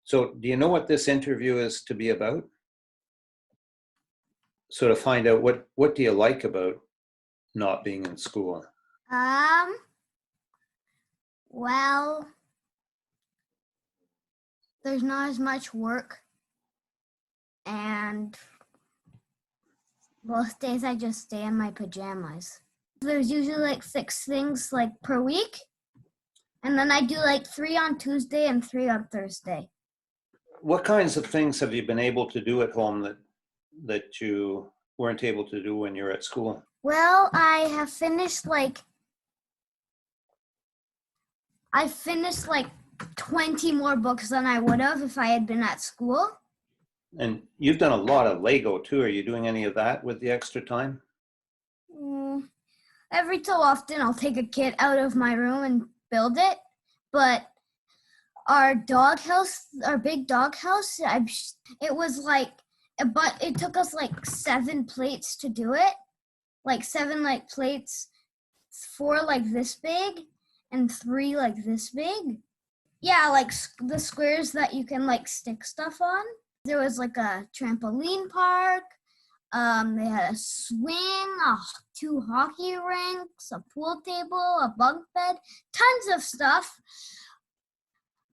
So do you know what this interview is to be about? So to find out what do you like about not being in school? Um, well, there's not as much work, and most days I just stay in my pajamas. There's usually like 6 things like per week, and then I do like 3 on Tuesday and 3 on Thursday. What kinds of things have you been able to do at home that you weren't able to do when you're at school? Well, I finished like 20 more books than I would have if I had been at school. And you've done a lot of Lego too. Are you doing any of that with the extra time? Every so often I'll take a kit out of my room and build it, but our big dog house, it took us like 7 plates to do it. Like 7 like plates, 4 like this big and 3 like this big. Yeah, like the squares that you can like stick stuff on. There was like a trampoline park. They had a swing, 2 hockey rinks, a pool table, a bunk bed, tons of stuff.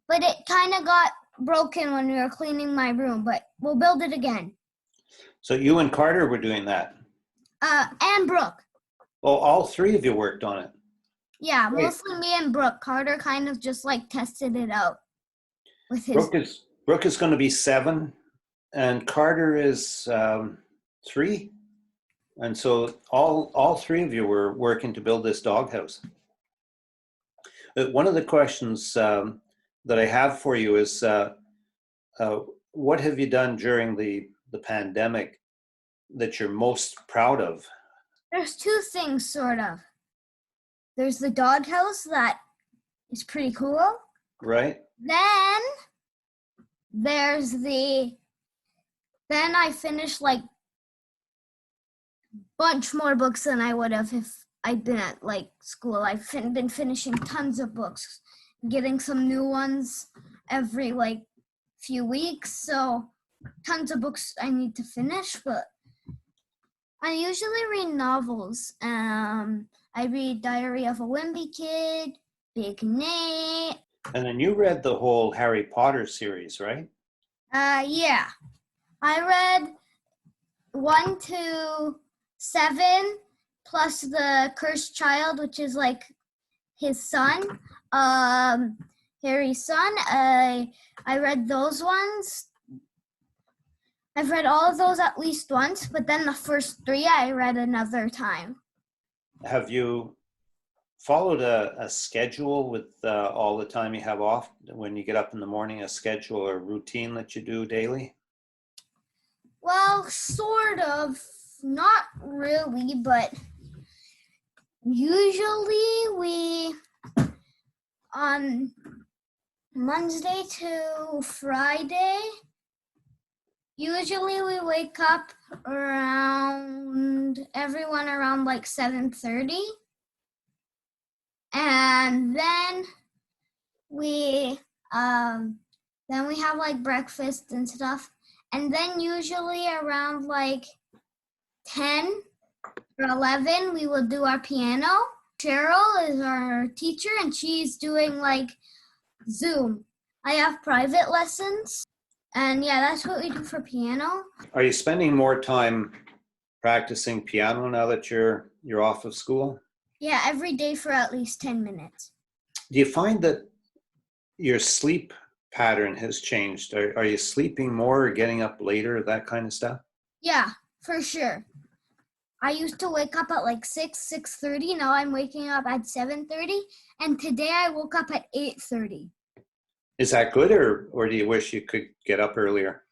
But it kind of got broken when we were cleaning my room, but we'll build it again. So you and Carter were doing that? And Brooke. Oh, all 3 of you worked on it? Yeah, great. Mostly me and Brooke. Carter kind of just like tested it out with his... Brooke is going to be 7, and Carter is 3. And so all 3 of you were working to build this doghouse. One of the questions that I have for you is, what have you done during the pandemic that you're most proud of? There's 2 things, sort of. There's the doghouse that is pretty cool. Right. Then I finished like bunch more books than I would have if I'd been at like school. I've been finishing tons of books, getting some new ones every like few weeks. So tons of books I need to finish, but I usually read novels. I read Diary of a Wimpy Kid, Big Nate. And then you read the whole Harry Potter series, right? Yeah. I read 1 to 7 plus the Cursed Child, which is like his son, Harry's son. I read those ones. I've read all of those at least once, but then the first 3 I read another time. Have you followed a schedule with all the time you have off when you get up in the morning, a schedule or routine that you do daily? Well, sort of. Not really, but usually we, on Monday to Friday, usually we wake up everyone around like 7:30. And then we have like breakfast and stuff. And then usually around like 10 or 11, we will do our piano. Cheryl is our teacher and she's doing like Zoom. I have private lessons. And yeah, that's what we do for piano. Are you spending more time practicing piano now that you're off of school? Yeah, every day for at least 10 minutes. Do you find that your sleep pattern has changed? Are you sleeping more or getting up later, that kind of stuff? Yeah, for sure. I used to wake up at like 6:30. Now I'm waking up at 7:30. And today I woke up at 8:30. Is that good or do you wish you could get up earlier?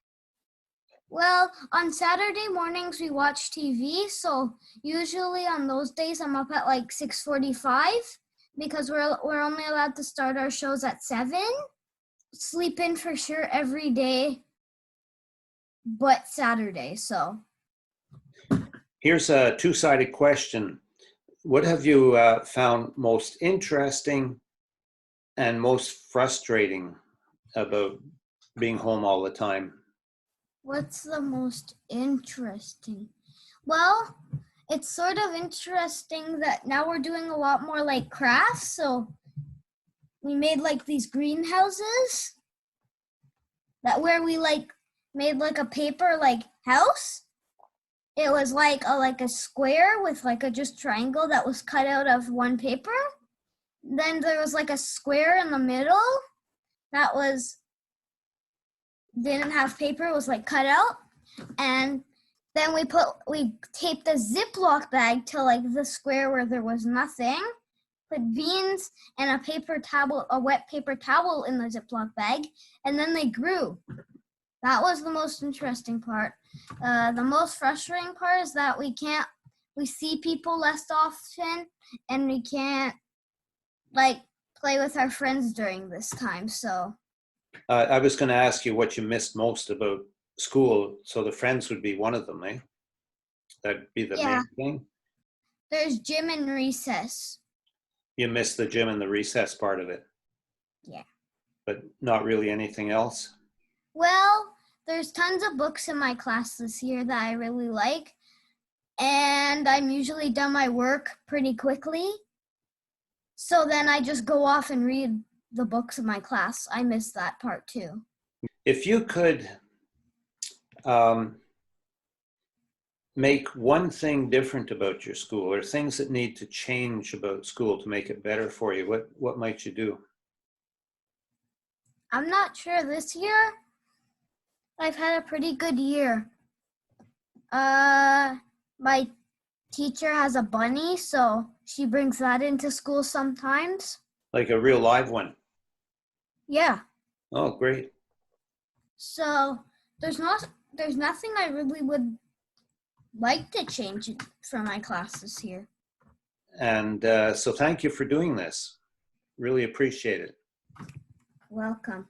Well, on Saturday mornings we watch TV, so usually on those days I'm up at like 6:45 because we're only allowed to start our shows at 7. Sleep in for sure every day, but Saturday, so. Here's a 2-sided question. What have you found most interesting and most frustrating about being home all the time? What's the most interesting? Well, it's sort of interesting that now we're doing a lot more like crafts. So we made like these greenhouses that where we like made like a paper like house. It was like a square with like a just triangle that was cut out of one paper. Then there was like a square in the middle that was didn't have paper, it was like cut out. And then we taped a Ziploc bag to like the square where there was nothing. Put beans and a wet paper towel in the Ziploc bag, and then they grew. That was the most interesting part. The most frustrating part is that we see people less often, and we can't like play with our friends during this time. So I was going to ask you what you missed most about school, so the friends would be one of them, eh? That'd be the yeah, main thing. there's gym and recess. You missed the gym and the recess part of it, Yeah. but not really anything else. Well, there's tons of books in my class this year that I really like, and I'm usually done my work pretty quickly. So then I just go off and read the books of my class. I miss that part too. If you could um, make one thing different about your school, or things that need to change about school to make it better for you, what might you do? I'm not sure this year. I've had a pretty good year. My teacher has a bunny, so she brings that into school sometimes. Like a real live one? Yeah. Oh, great. So there's nothing I really would like to change for my classes here. And so thank you for doing this. Really appreciate it. Welcome.